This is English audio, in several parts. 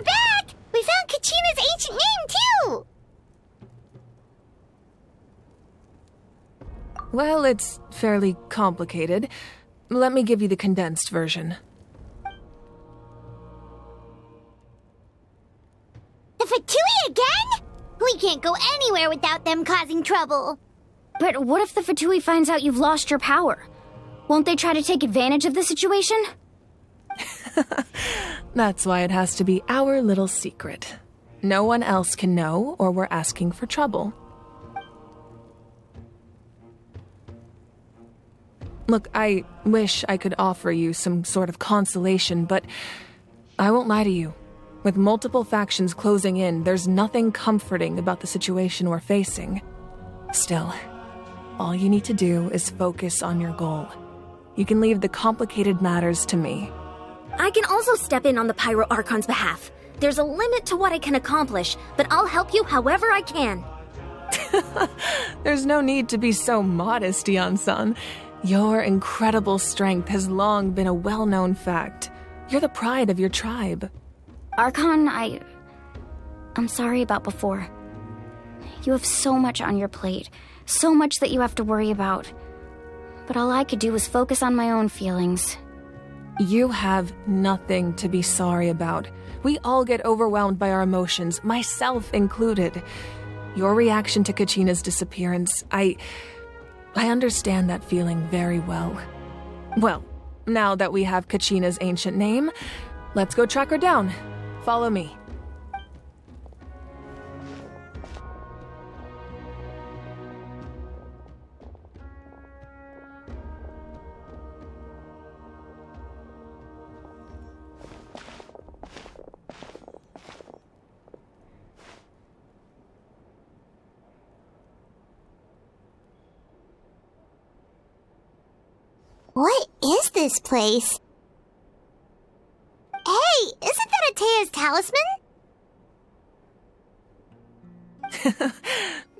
We're back! We found Kachina's ancient name, too! Well, it's fairly complicated. Let me give you the condensed version. The Fatui again? We can't go anywhere without them causing trouble. But what if the Fatui finds out you've lost your power? Won't they try to take advantage of the situation? That's why it has to be our little secret. No one else can know, or we're asking for trouble. Look, I wish I could offer you some sort of consolation, but I won't lie to you. With multiple factions closing in, there's nothing comforting about the situation we're facing. Still, all you need to do is focus on your goal. You can leave the complicated matters to me. I can also step in on the Pyro Archon's behalf. There's a limit to what I can accomplish, but I'll help you however I can. There's no need to be so modest, Yeon-san. Your incredible strength has long been a well-known fact. You're the pride of your tribe. Archon, I'm sorry about before. You have so much on your plate, so much that you have to worry about. But all I could do was focus on my own feelings. You have nothing to be sorry about. We all get overwhelmed by our emotions, myself included. Your reaction to Kachina's disappearance, I understand that feeling very well. Well, now that we have Kachina's ancient name, let's go track her down. Follow me. What is this place? Hey, isn't that Atea's talisman?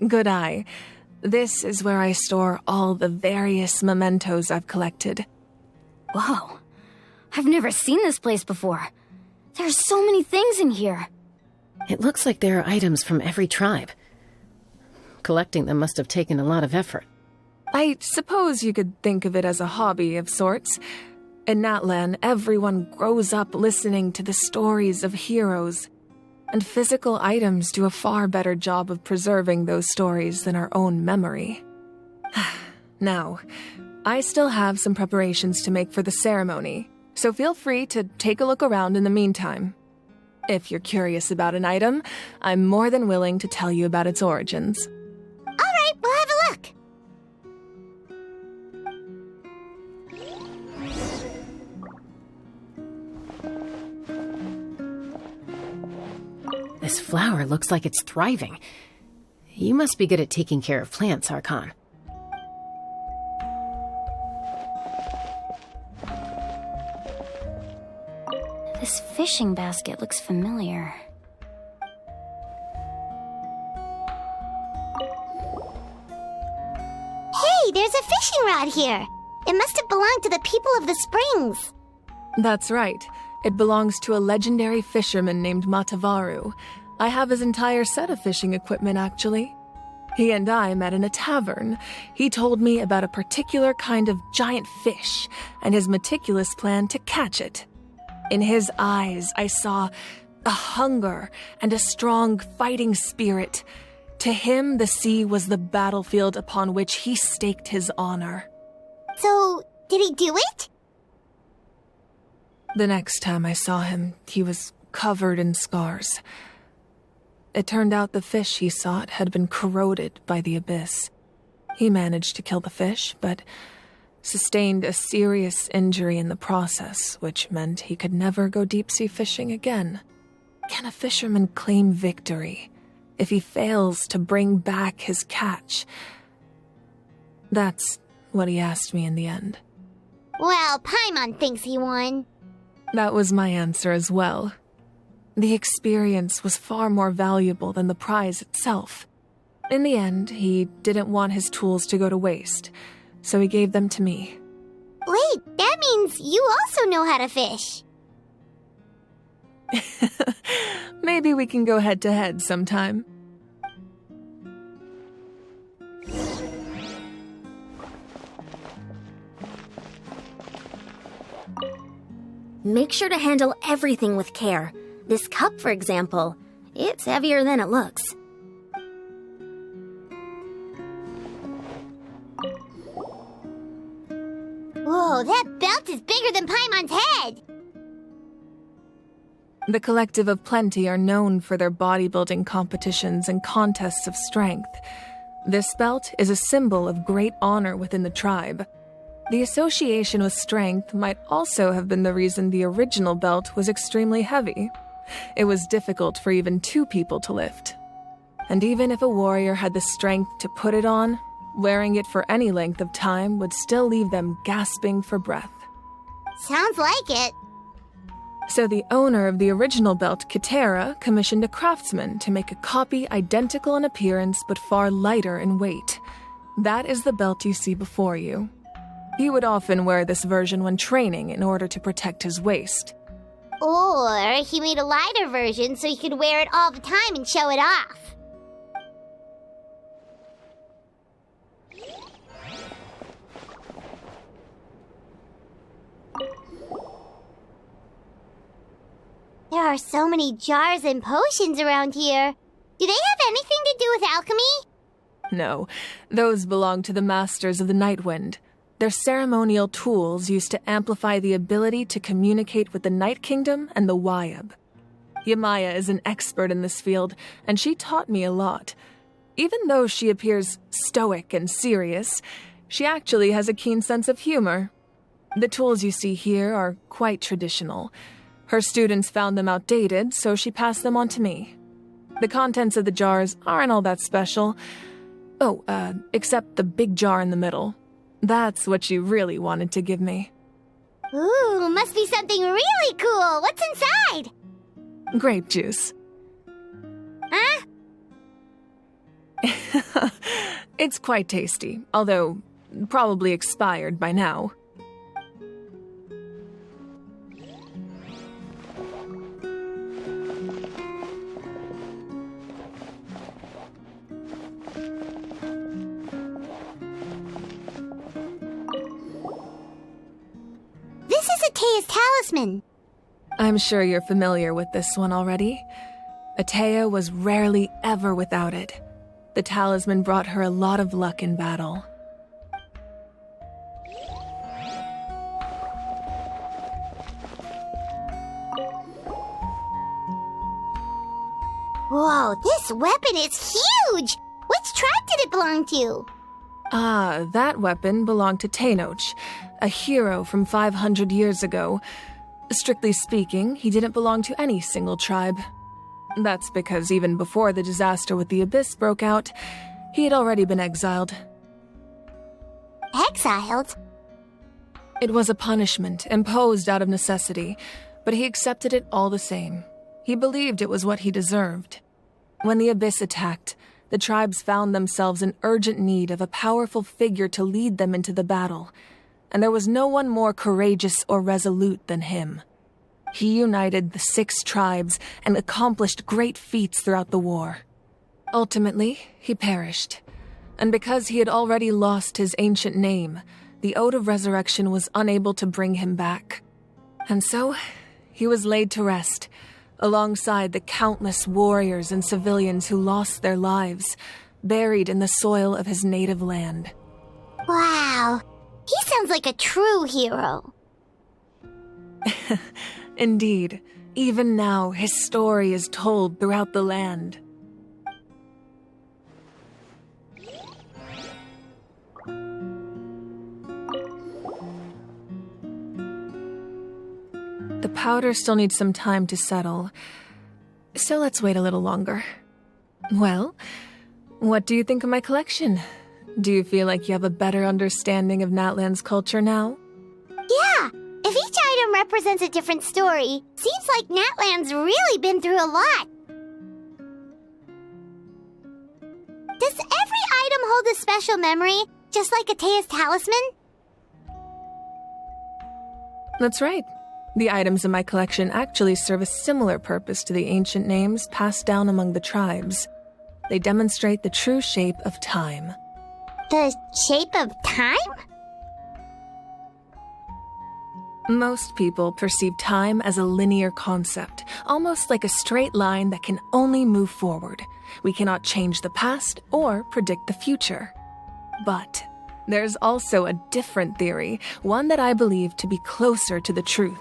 Good eye. This is where I store all the various mementos I've collected. Whoa. I've never seen this place before. There's so many things in here. It looks like there are items from every tribe. Collecting them must have taken a lot of effort. I suppose you could think of it as a hobby of sorts. In Natlan, everyone grows up listening to the stories of heroes, and physical items do a far better job of preserving those stories than our own memory. Now, I still have some preparations to make for the ceremony, so feel free to take a look around in the meantime. If you're curious about an item, I'm more than willing to tell you about its origins. All right, we'll have a look. This flower looks like it's thriving. You must be good at taking care of plants, Archon. This fishing basket looks familiar. Hey, there's a fishing rod here. It must have belonged to the people of the springs. That's right. It belongs to a legendary fisherman named Matavaru. I have his entire set of fishing equipment, actually. He and I met in a tavern. He told me about a particular kind of giant fish and his meticulous plan to catch it. In his eyes, I saw a hunger and a strong fighting spirit. To him, the sea was the battlefield upon which he staked his honor. So, did he do it? The next time I saw him, he was covered in scars. It turned out the fish he sought had been corroded by the abyss. He managed to kill the fish, but sustained a serious injury in the process, which meant he could never go deep-sea fishing again. Can a fisherman claim victory if he fails to bring back his catch? That's what he asked me in the end. Well, Paimon thinks he won. That was my answer as well. The experience was far more valuable than the prize itself. In the end, he didn't want his tools to go to waste, so he gave them to me. Wait, that means you also know how to fish. Maybe we can go head-to-head sometime. Make sure to handle everything with care. This cup, for example, it's heavier than it looks. Whoa, that belt is bigger than Paimon's head! The Collective of Plenty are known for their bodybuilding competitions and contests of strength. This belt is a symbol of great honor within the tribe. The association with strength might also have been the reason the original belt was extremely heavy. It was difficult for even 2 people to lift. And even if a warrior had the strength to put it on, wearing it for any length of time would still leave them gasping for breath. Sounds like it. So the owner of the original belt, Katera, commissioned a craftsman to make a copy identical in appearance but far lighter in weight. That is the belt you see before you. He would often wear this version when training in order to protect his waist. Or he made a lighter version so he could wear it all the time and show it off. There are so many jars and potions around here. Do they have anything to do with alchemy? No, those belong to the Masters of the Night Wind. They're ceremonial tools used to amplify the ability to communicate with the Night Kingdom and the Wyab. Yamaya is an expert in this field, and she taught me a lot. Even though she appears stoic and serious, she actually has a keen sense of humor. The tools you see here are quite traditional. Her students found them outdated, so she passed them on to me. The contents of the jars aren't all that special. Oh, except the big jar in the middle. That's what she really wanted to give me. Ooh, must be something really cool. What's inside? Grape juice. Huh? It's quite tasty, although probably expired by now. This is Atea's talisman. I'm sure you're familiar with this one already. Atea was rarely ever without it. The talisman brought her a lot of luck in battle. Whoa, this weapon is huge! Which tribe did it belong to? Ah, that weapon belonged to Tenoch, a hero from 500 years ago. Strictly speaking, he didn't belong to any single tribe. That's because even before the disaster with the Abyss broke out, he had already been exiled. Exiled? It was a punishment imposed out of necessity, but he accepted it all the same. He believed it was what he deserved. When the Abyss attacked, the tribes found themselves in urgent need of a powerful figure to lead them into the battle, and there was no one more courageous or resolute than him. He united the 6 tribes and accomplished great feats throughout the war. Ultimately, he perished, and because he had already lost his ancient name, the Ode of Resurrection was unable to bring him back. And so, he was laid to rest, alongside the countless warriors and civilians who lost their lives, buried in the soil of his native land. Wow, he sounds like a true hero. Indeed, even now his story is told throughout the land. The powder still needs some time to settle, so let's wait a little longer. Well, what do you think of my collection? Do you feel like you have a better understanding of Natlan's culture now? Yeah, if each item represents a different story, seems like Natlan's really been through a lot. Does every item hold a special memory, just like Atea's talisman? That's right. The items in my collection actually serve a similar purpose to the ancient names passed down among the tribes. They demonstrate the true shape of time. The shape of time? Most people perceive time as a linear concept, almost like a straight line that can only move forward. We cannot change the past or predict the future. But there's also a different theory, one that I believe to be closer to the truth.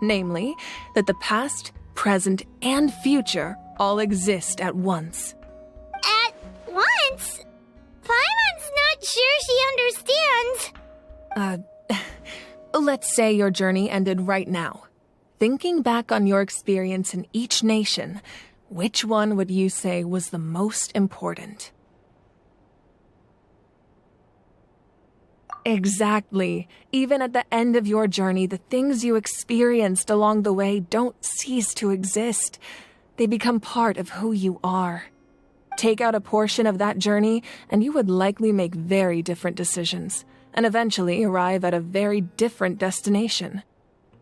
Namely, that the past, present, and future all exist at once. At once? Paimon's not sure she understands. Let's say your journey ended right now. Thinking back on your experience in each nation, which one would you say was the most important? Exactly. Even at the end of your journey, the things you experienced along the way don't cease to exist. They become part of who you are. Take out a portion of that journey, and you would likely make very different decisions, and eventually arrive at a very different destination.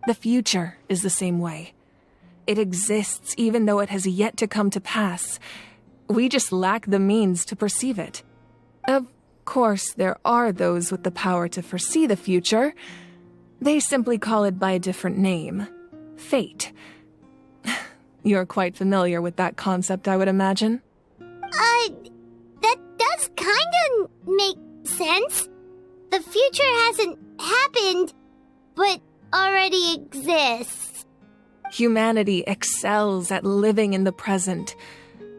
The future is the same way. It exists even though it has yet to come to pass. We just lack the means to perceive it. Of course, there are those with the power to foresee the future. They simply call it by a different name. Fate. You're quite familiar with that concept, I would imagine. That does kinda make sense. The future hasn't happened, but already exists. Humanity excels at living in the present,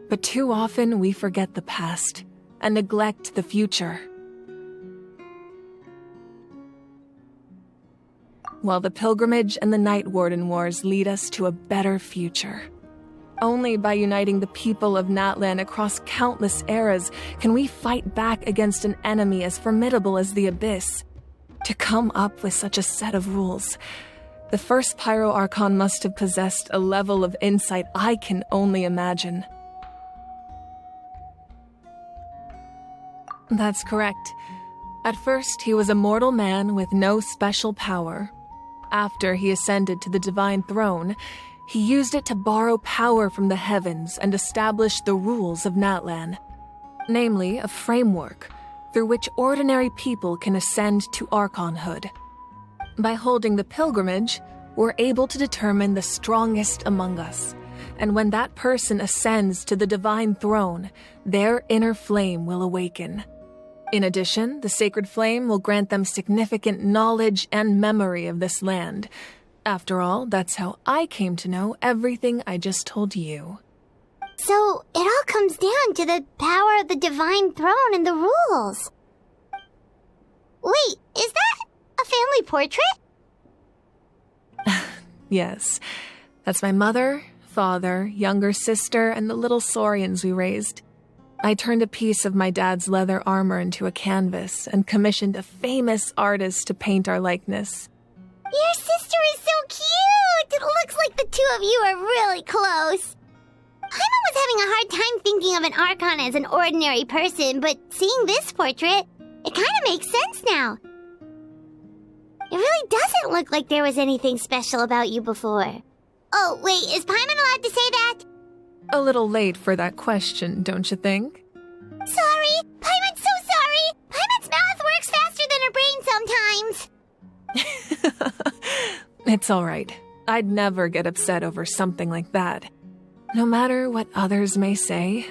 but too often we forget the past and neglect the future. While the pilgrimage and the Night Warden Wars lead us to a better future. Only by uniting the people of Natlan across countless eras can we fight back against an enemy as formidable as the Abyss. To come up with such a set of rules, the first Pyro Archon must have possessed a level of insight I can only imagine. That's correct. At first, he was a mortal man with no special power. After he ascended to the divine throne, he used it to borrow power from the heavens and establish the rules of Natlan, namely a framework through which ordinary people can ascend to Archonhood. By holding the pilgrimage, we're able to determine the strongest among us, and when that person ascends to the divine throne, their inner flame will awaken. In addition, the sacred flame will grant them significant knowledge and memory of this land. After all, that's how I came to know everything I just told you. So, it all comes down to the power of the divine throne and the rules. Wait, is that a family portrait? Yes. That's my mother, father, younger sister, and the little saurians we raised. I turned a piece of my dad's leather armor into a canvas and commissioned a famous artist to paint our likeness. Your sister is so cute! It looks like the two of you are really close. Paimon was having a hard time thinking of an Archon as an ordinary person, but seeing this portrait, it kind of makes sense now. It really doesn't look like there was anything special about you before. Oh, wait, is Paimon allowed to say that? A little late for that question, don't you think? Sorry! Paimon's so sorry! Paimon's mouth works faster than her brain sometimes. It's all right. I'd never get upset over something like that. No matter what others may say,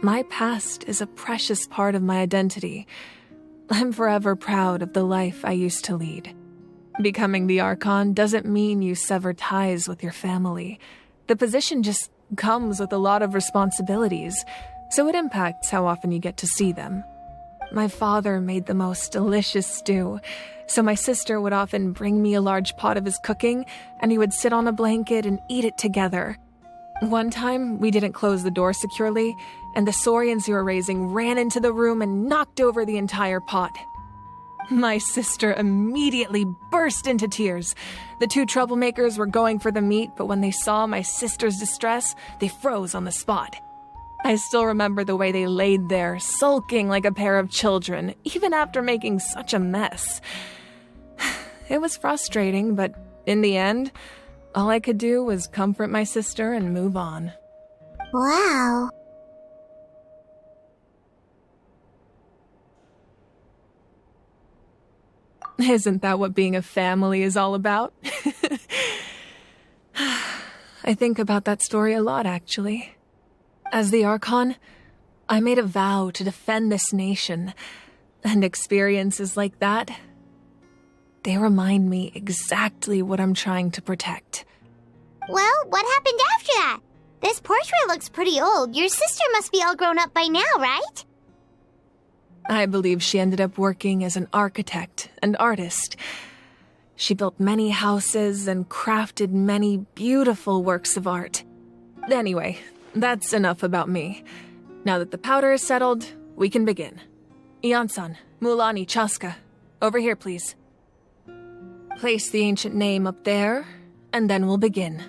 my past is a precious part of my identity. I'm forever proud of the life I used to lead. Becoming the Archon doesn't mean you sever ties with your family. The position just comes with a lot of responsibilities, so it impacts how often you get to see them. My father made the most delicious stew, so my sister would often bring me a large pot of his cooking, and he would sit on a blanket and eat it together. One time, we didn't close the door securely, and the saurians we were raising ran into the room and knocked over the entire pot. My sister immediately burst into tears. The two troublemakers were going for the meat, but when they saw my sister's distress, they froze on the spot. I still remember the way they laid there, sulking like a pair of children, even after making such a mess. It was frustrating, but in the end, All I could do was comfort my sister and move on. Wow. Isn't that what being a family is all about? I think about that story a lot, actually. As the Archon, I made a vow to defend this nation, and experiences like that, they remind me exactly what I'm trying to protect. Well, what happened after that? This portrait looks pretty old. Your sister must be all grown up by now, right? I believe she ended up working as an architect and artist. She built many houses and crafted many beautiful works of art. Anyway, that's enough about me. Now that the powder is settled, we can begin. Ian-san, Mulani, Chaska, over here, please. Place the ancient name up there, and then we'll begin.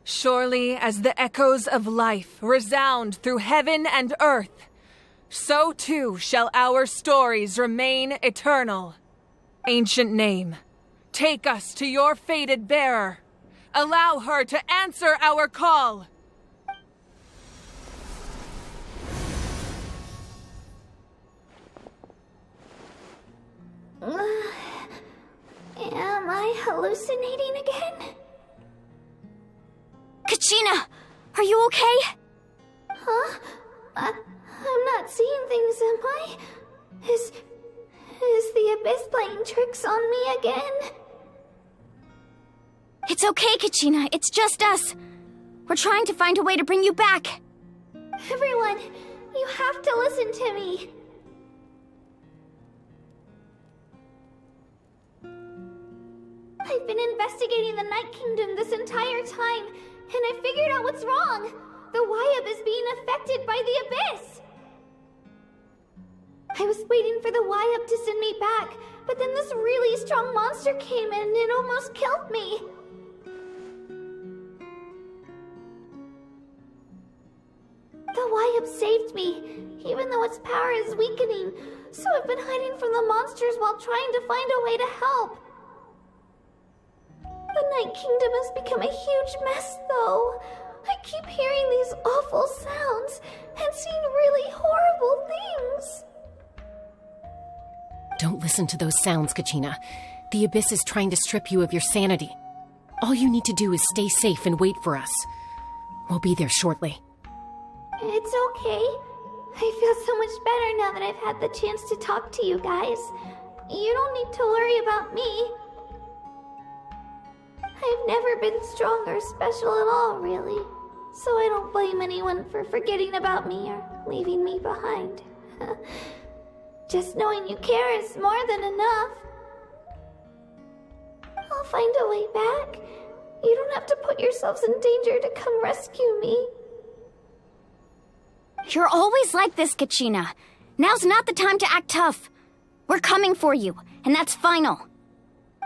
Surely as the echoes of life resound through heaven and earth, so too shall our stories remain eternal. Ancient name, take us to your fated bearer. Allow her to answer our call. Am I hallucinating again? Kachina, are you okay? Huh? I'm not seeing things, am I? Is the Abyss playing tricks on me again? It's okay, Kachina. It's just us. We're trying to find a way to bring you back. Everyone, you have to listen to me. I've been investigating the Night Kingdom this entire time, and I figured out what's wrong. The Wyab is being affected by the Abyss. I was waiting for the Wyab to send me back, but then this really strong monster came in and it almost killed me. The Wyab saved me, even though its power is weakening, so I've been hiding from the monsters while trying to find a way to help. The Night Kingdom has become a huge mess, though. I keep hearing these awful sounds and seeing really horrible things. Don't listen to those sounds, Kachina. The Abyss is trying to strip you of your sanity. All you need to do is stay safe and wait for us. We'll be there shortly. It's okay. I feel so much better now that I've had the chance to talk to you guys. You don't need to worry about me. I've never been strong or special at all, really. So I don't blame anyone for forgetting about me or leaving me behind. Just knowing you care is more than enough. I'll find a way back. You don't have to put yourselves in danger to come rescue me. You're always like this, Kachina. Now's not the time to act tough. We're coming for you, and that's final.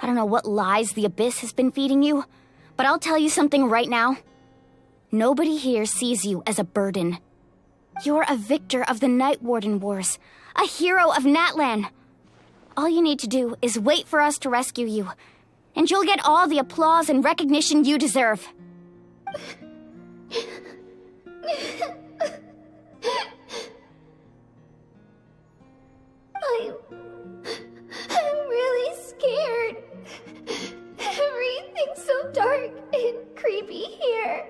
I don't know what lies the Abyss has been feeding you, but I'll tell you something right now. Nobody here sees you as a burden. You're a victor of the Night Warden Wars, a hero of Natlan. All you need to do is wait for us to rescue you, and you'll get all the applause and recognition you deserve. I'm really scared. Everything's so dark and creepy here.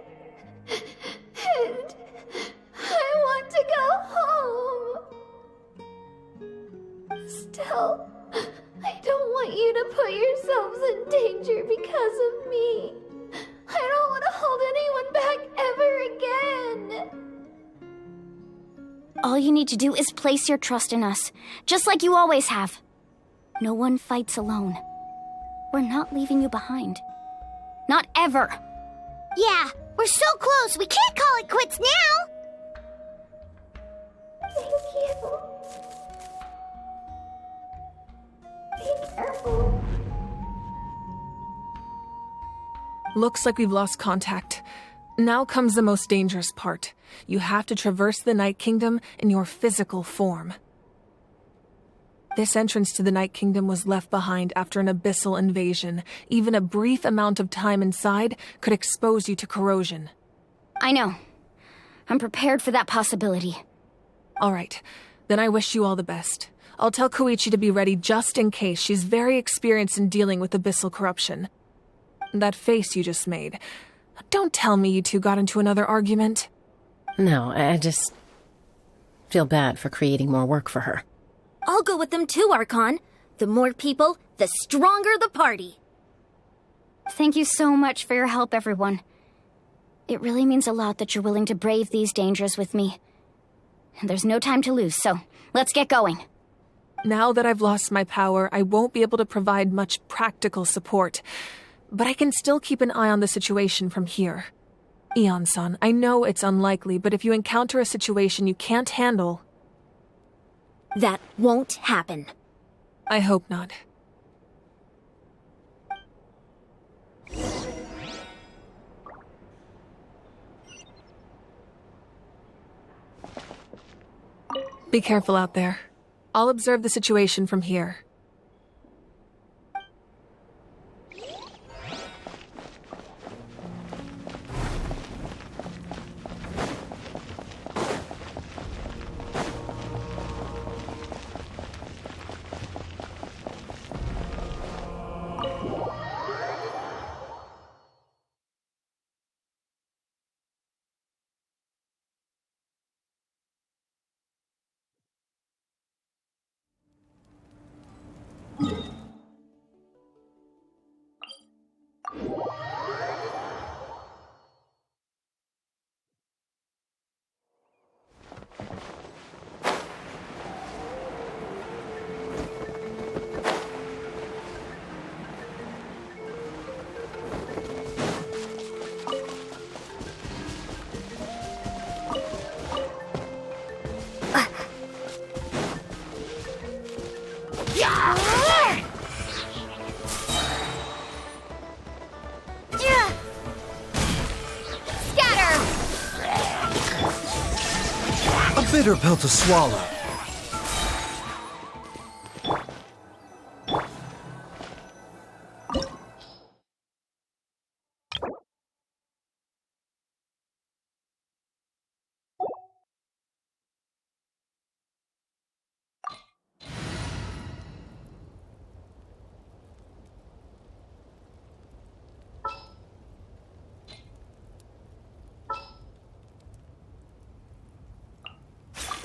And I want to go home. Still, I don't want you to put yourselves in danger because of me. I don't want to hold anyone back ever again. All you need to do is place your trust in us, just like you always have. No one fights alone. We're not leaving you behind. Not ever. Yeah, we're so close. We can't call it quits now. Looks like we've lost contact. Now comes the most dangerous part. You have to traverse the Night Kingdom in your physical form. This entrance to the Night Kingdom was left behind after an abyssal invasion. Even a brief amount of time inside could expose you to corrosion. I know. I'm prepared for that possibility. All right. Then I wish you all the best. I'll tell Koichi to be ready just in case. She's very experienced in dealing with abyssal corruption. That face you just made. Don't tell me you two got into another argument. No, I just feel bad for creating more work for her. I'll go with them too, Archon. The more people, the stronger the party. Thank you so much for your help, everyone. It really means a lot that you're willing to brave these dangers with me. And there's no time to lose, so let's get going. Now that I've lost my power, I won't be able to provide much practical support. But I can still keep an eye on the situation from here. Eon-san, I know it's unlikely, but if you encounter a situation you can't handle... That won't happen. I hope not. Be careful out there. I'll observe the situation from here. Bitter pill to swallow.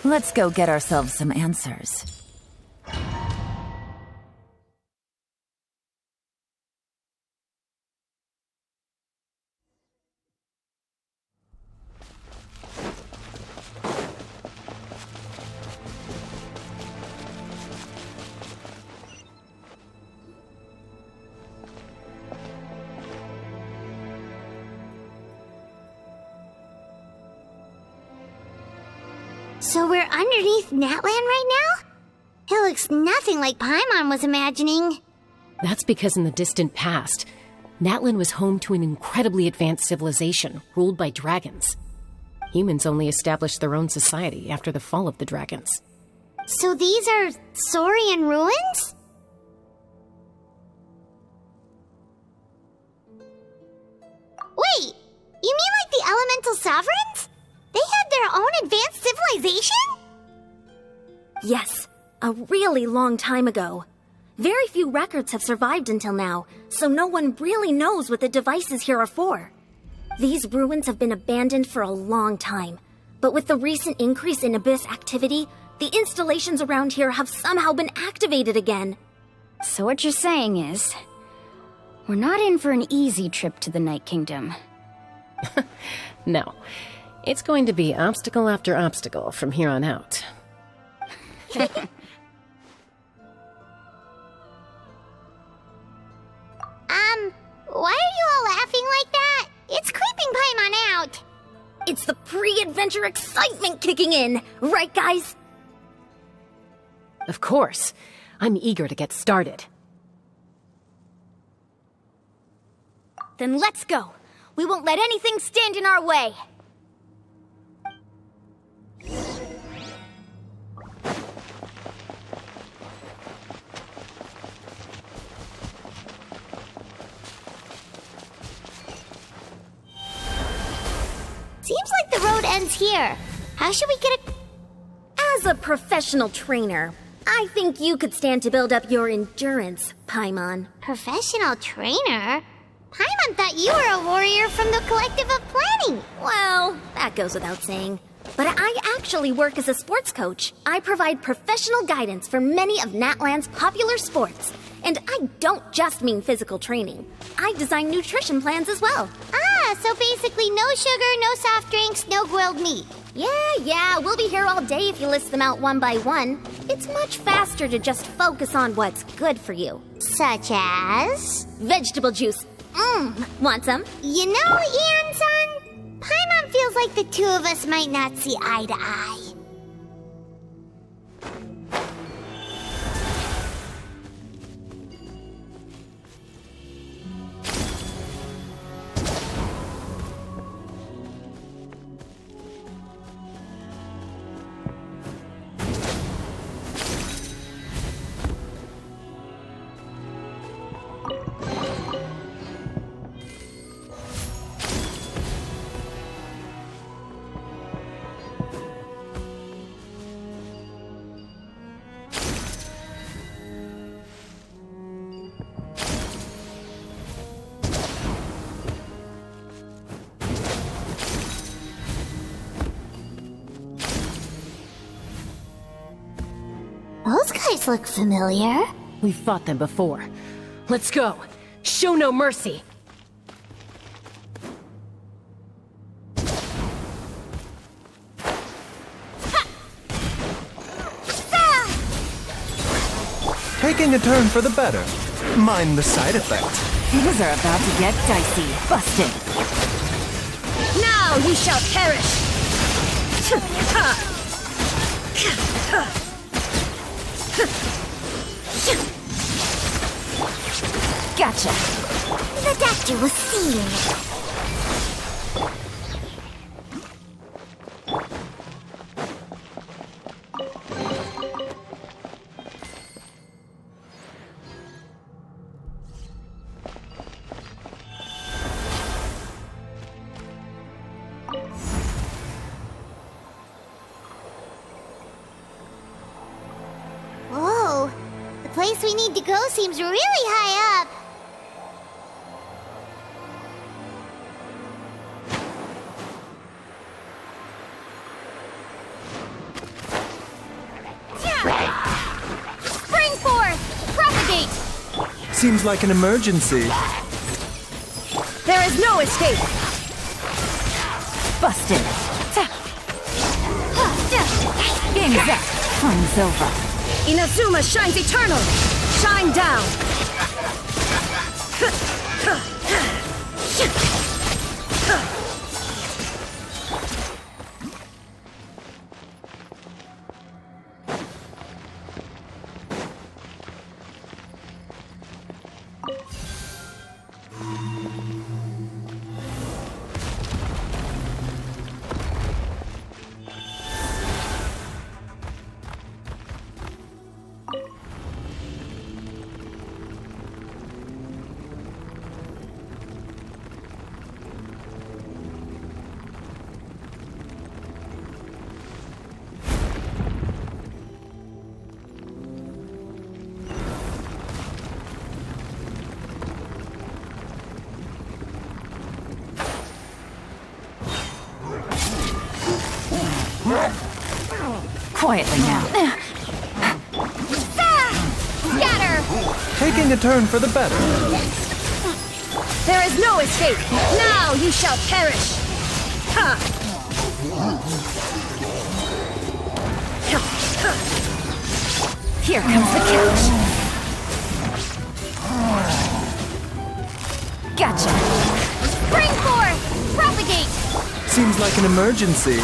Let's go get ourselves some answers. So we're underneath Natlan right now? It looks nothing like Paimon was imagining. That's because in the distant past, Natlan was home to an incredibly advanced civilization ruled by dragons. Humans only established their own society after the fall of the dragons. So these are Saurian ruins? Wait, you mean like the elemental sovereigns? They had their own advanced civilization? Yes, a really long time ago. Very few records have survived until now, so no one really knows what the devices here are for. These ruins have been abandoned for a long time, but with the recent increase in Abyss activity, the installations around here have somehow been activated again. So what you're saying is, we're not in for an easy trip to the Night Kingdom. No. It's going to be obstacle after obstacle from here on out. Why are you all laughing like that? It's creeping Paimon out. It's the pre-adventure excitement kicking in, right guys? Of course. I'm eager to get started. Then let's go. We won't let anything stand in our way. Seems like the road ends here. How should we get As a professional trainer, I think you could stand to build up your endurance, Paimon. Professional trainer? Paimon thought you were a warrior from the Collective of Planning. Well, that goes without saying. But I actually work as a sports coach. I provide professional guidance for many of Natlan's popular sports. And I don't just mean physical training. I design nutrition plans as well. So basically no sugar, no soft drinks, no grilled meat. Yeah, we'll be here all day if you list them out one by one. It's much faster to just focus on what's good for you. Such as? Vegetable juice. Want some? You know, Ian-san, Paimon feels like the two of us might not see eye to eye. Those guys look familiar. We've fought them before. Let's go. Show no mercy. Taking a turn for the better. Mind the side effect. Things are about to get dicey. Busted. Now you shall perish! Gotcha. The doctor was seeing it. Whoa, the place we need to go seems really high up. Spring forth! Propagate! Seems like an emergency. There is no escape! Busted. Game's up. Fun's over. Inazuma shines eternal! Shine down! Quietly now. Scatter! Taking a turn for the better. There is no escape! Now you shall perish! Here comes the catch. Gotcha. Spring forth! Propagate! Seems like an emergency.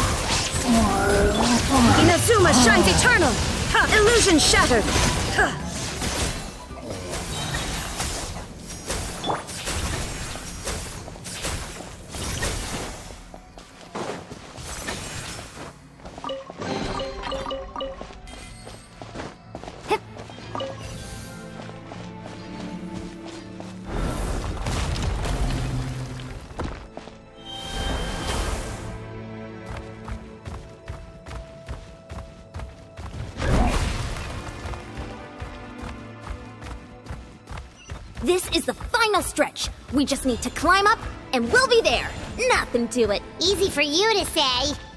Inazuma shines eternal! Illusion shattered! This is the final stretch. We just need to climb up, and we'll be there. Nothing to it. Easy for you to say.